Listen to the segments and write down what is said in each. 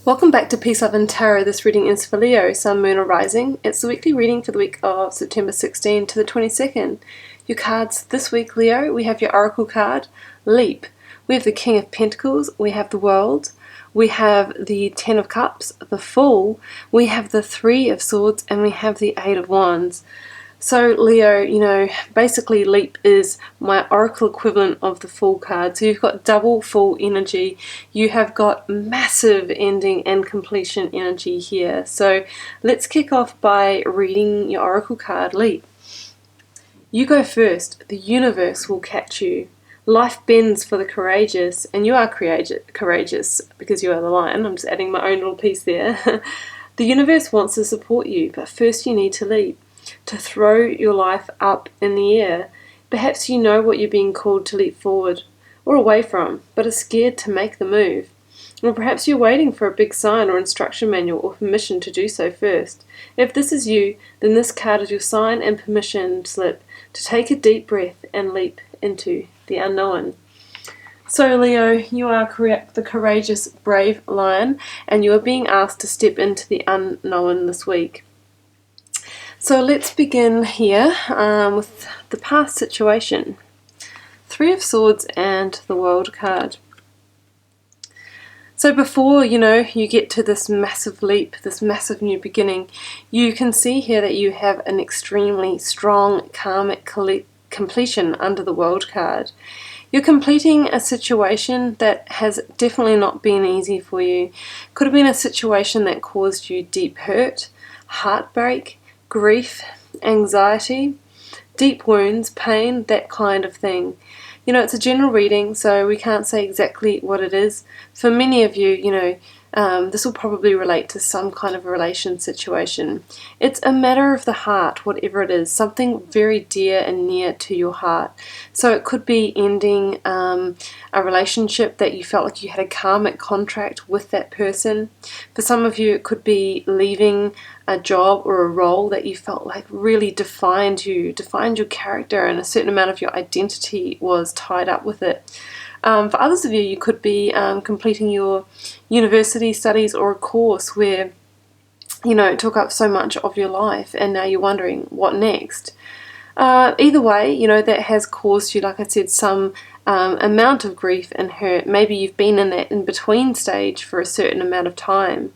Welcome back to Peace, Love and Tarot. This reading is for Leo, Sun, Moon or Rising. It's the weekly reading for the week of September 16 to the 22nd. Your cards this week, Leo, we have your Oracle card, Leap. We have the King of Pentacles, we have the World, we have the Ten of Cups, the Fool, we have the Three of Swords, and we have the Eight of Wands. So Leo, basically Leap is my oracle equivalent of the Fool card. So you've got double Fool energy. You have got massive ending and completion energy here. So let's kick off by reading your oracle card, Leap. You go first. The universe will catch you. Life bends for the courageous, and you are courageous because you are the lion. I'm just adding my own little piece there. The universe wants to support you, but first you need to leap. To throw your life up in the air. Perhaps you know what you're being called to leap forward or away from, but are scared to make the move. Or perhaps you're waiting for a big sign or instruction manual or permission to do so first. If this is you, then this card is your sign and permission slip to take a deep breath and leap into the unknown. So Leo, you are the courageous, brave lion, and you are being asked to step into the unknown this week. So let's begin here with the past situation. Three of Swords and the World card. So before, you get to this massive leap, this massive new beginning, you can see here that you have an extremely strong karmic completion under the World card. You're completing a situation that has definitely not been easy for you. Could have been a situation that caused you deep hurt, heartbreak, grief, anxiety, deep wounds, pain, that kind of thing. It's a general reading, so we can't say exactly what it is. For many of you, this will probably relate to some kind of a relation situation. It's a matter of the heart, whatever it is, something very dear and near to your heart. So it could be ending a relationship that you felt like you had a karmic contract with that person. For some of you, it could be leaving a job or a role that you felt like really defined your character, and a certain amount of your identity was tied up with it. For others of you, you could be completing your university studies or a course where, it took up so much of your life, and now you're wondering what next. Either way, that has caused you, like I said, some amount of grief and hurt. Maybe you've been in that in-between stage for a certain amount of time.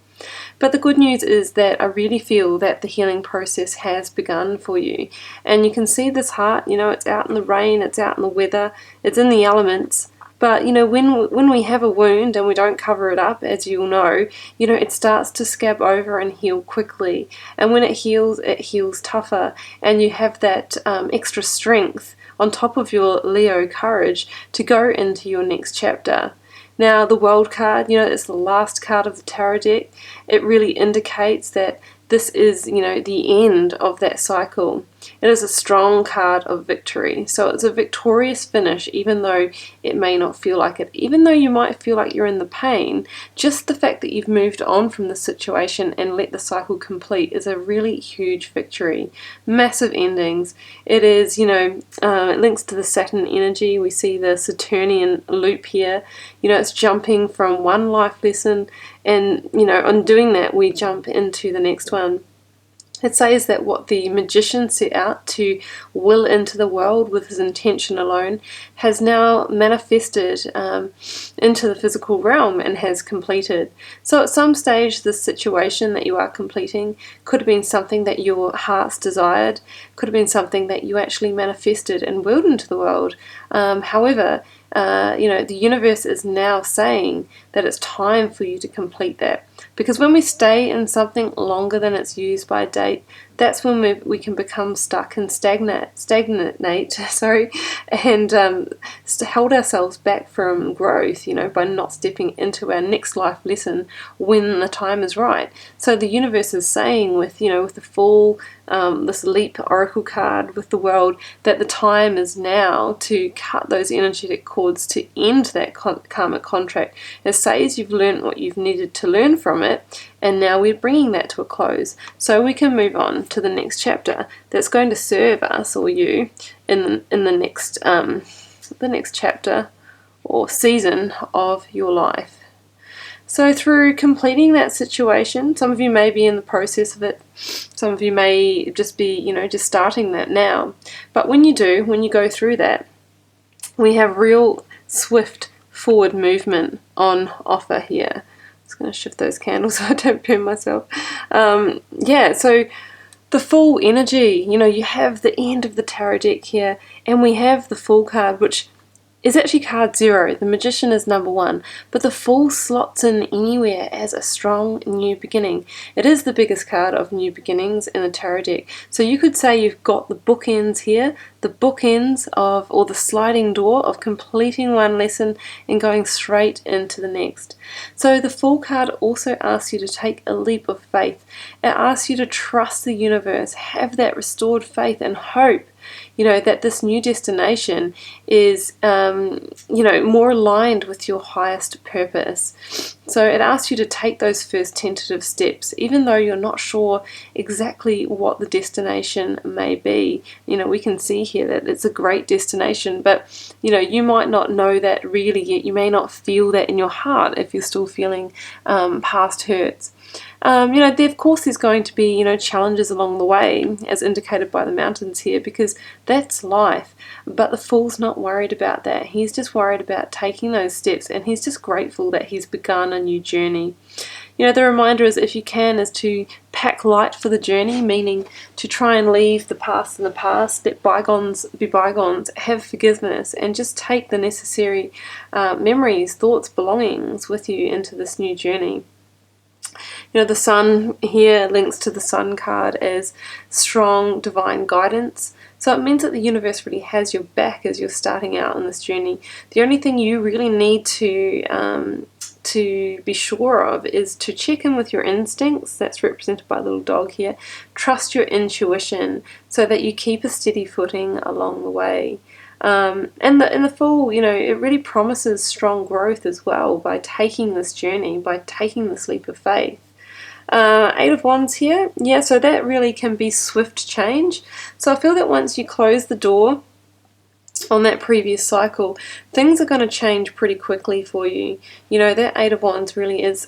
But the good news is that I really feel that the healing process has begun for you. And you can see this heart, it's out in the rain, it's out in the weather, it's in the elements. But, when we have a wound and we don't cover it up, as you'll know, it starts to scab over and heal quickly. And when it heals tougher. And you have that extra strength on top of your Leo courage to go into your next chapter. Now, the World card, it's the last card of the tarot deck. It really indicates that this is, the end of that cycle. It is a strong card of victory. So it's a victorious finish, even though it may not feel like it. Even though you might feel like you're in the pain, just the fact that you've moved on from the situation and let the cycle complete is a really huge victory. Massive endings. It is, it links to the Saturn energy. We see the Saturnian loop here. It's jumping from one life lesson, and, on doing that, we jump into the next one. It says that what the magician set out to will into the world with his intention alone has now manifested into the physical realm and has completed. So at some stage, this situation that you are completing could have been something that your heart's desired, could have been something that you actually manifested and willed into the world. However, the universe is now saying that it's time for you to complete that. Because when we stay in something longer than its use by date, that's when we can become stuck and stagnate, and hold ourselves back from growth, by not stepping into our next life lesson when the time is right. So the universe is saying with the Fool, this Leap Oracle card with the World, that the time is now to cut those energetic cords, to end that karmic contract. It says you've learned what you've needed to learn from it, and now we're bringing that to a close so we can move on to the next chapter that's going to serve us or you in the next chapter or season of your life. So through completing that situation, some of you may be in the process of it, some of you may just be, just starting that now. But when you go through that, we have real swift forward movement on offer here. I'm just going to shift those candles so I don't burn myself. So the full energy, you have the end of the tarot deck here, and we have the Fool card, which is actually card 0. The Magician is number 1, but the Fool slots in anywhere as a strong new beginning. It is the biggest card of new beginnings in the tarot deck. So you could say you've got the bookends here, the bookends of, or the sliding door of completing one lesson and going straight into the next. So the Fool card also asks you to take a leap of faith. It asks you to trust the universe, have that restored faith and hope, that this new destination is, more aligned with your highest purpose. So it asks you to take those first tentative steps, even though you're not sure exactly what the destination may be. We can see here that it's a great destination, but, you might not know that really yet. You may not feel that in your heart if you're still feeling past hurts. There of course there's going to be, challenges along the way, as indicated by the mountains here, because that's life. But the Fool's not worried about that. He's just worried about taking those steps, and he's just grateful that he's begun a new journey. The reminder is, if you can, is to pack light for the journey, meaning to try and leave the past in the past, let bygones be bygones, have forgiveness, and just take the necessary memories, thoughts, belongings with you into this new journey. The Sun here links to the Sun card as strong divine guidance. So it means that the universe really has your back as you're starting out on this journey. The only thing you really need to be sure of is to check in with your instincts. That's represented by a little dog here. Trust your intuition so that you keep a steady footing along the way. And the Fool, it really promises strong growth as well by taking this journey, by taking this leap of faith. 8 of Wands here, so that really can be swift change. So I feel that once you close the door on that previous cycle, things are going to change pretty quickly for you. That 8 of Wands really is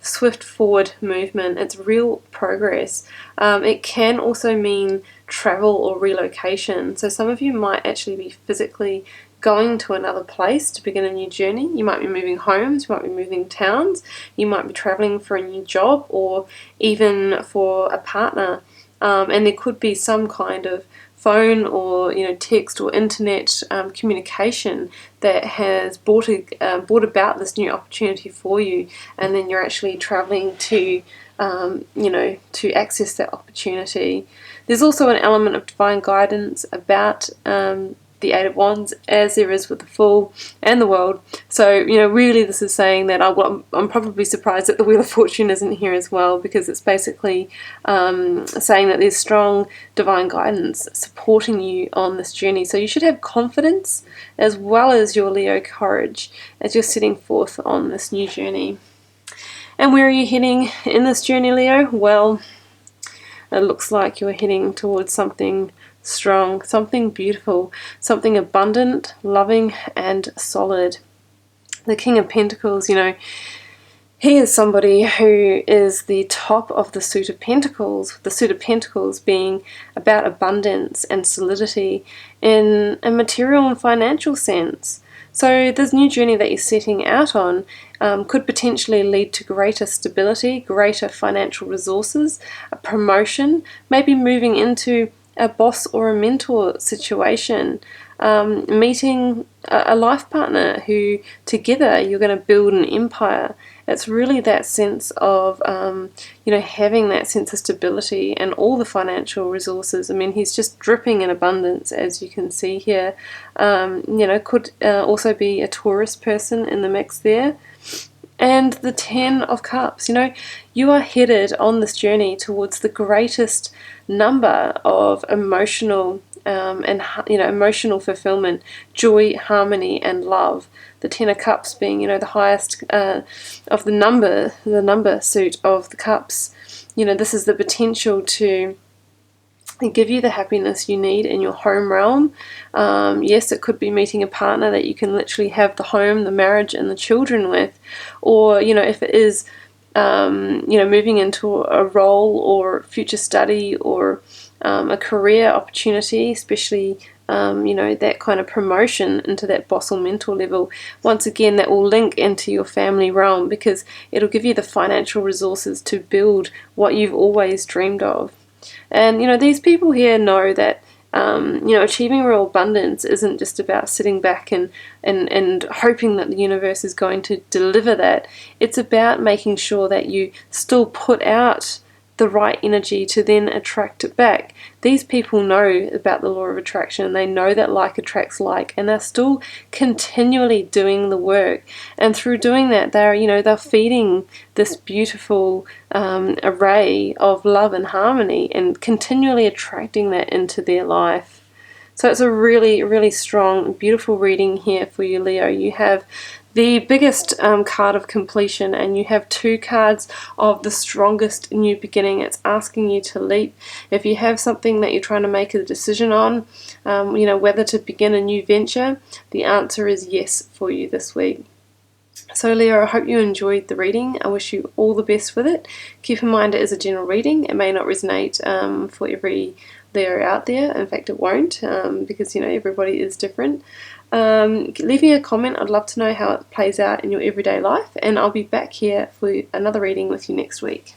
swift forward movement. It's real progress. It can also mean travel or relocation. So some of you might actually be physically going to another place to begin a new journey. You might be moving homes, you might be moving towns, you might be traveling for a new job, or even for a partner. And there could be some kind of phone or text or internet communication that has brought about this new opportunity for you, and then you're actually traveling to to access that opportunity. There's also an element of divine guidance about the 8 of Wands, as there is with the Fool and the World. So, really this is saying that I'm probably surprised that the Wheel of Fortune isn't here as well, because it's basically saying that there's strong divine guidance supporting you on this journey. So you should have confidence as well as your Leo courage as you're setting forth on this new journey. And where are you heading in this journey, Leo? Well, it looks like you're heading towards something strong, something beautiful, something abundant, loving, and solid. The King of Pentacles, he is somebody who is the top of the suit of Pentacles, the suit of Pentacles being about abundance and solidity in a material and financial sense. So this new journey that you're setting out on could potentially lead to greater stability, greater financial resources, a promotion, maybe moving into a boss or a mentor situation, meeting a life partner who together you're going to build an empire. It's really that sense of, having that sense of stability and all the financial resources. I mean, he's just dripping in abundance, as you can see here. Could also be a Taurus person in the mix there. And the 10 of Cups, you are headed on this journey towards the greatest number of emotional emotional fulfillment, joy, harmony, and love. The 10 of Cups being, the highest of the number suit of the Cups. This is the potential to and give you the happiness you need in your home realm. Yes, it could be meeting a partner that you can literally have the home, the marriage, and the children with, or if it is moving into a role or future study or a career opportunity, especially that kind of promotion into that boss or mentor level. Once again, that will link into your family realm because it'll give you the financial resources to build what you've always dreamed of. And these people here know that achieving real abundance isn't just about sitting back and hoping that the universe is going to deliver that. It's about making sure that you still put out the right energy to then attract it back. These people know about the law of attraction. They know that like attracts like, and they're still continually doing the work. And through doing that, they're feeding this beautiful array of love and harmony, and continually attracting that into their life. So it's a really, really strong, beautiful reading here for you, Leo. You have the biggest card of completion, and you have 2 cards of the strongest new beginning. It's asking you to leap. If you have something that you're trying to make a decision on, whether to begin a new venture, the answer is yes for you this week. So Leo, I hope you enjoyed the reading. I wish you all the best with it. Keep in mind it is a general reading. It may not resonate for every Leo out there. In fact, it won't because everybody is different. Leave me a comment. I'd love to know how it plays out in your everyday life, and I'll be back here for another reading with you next week.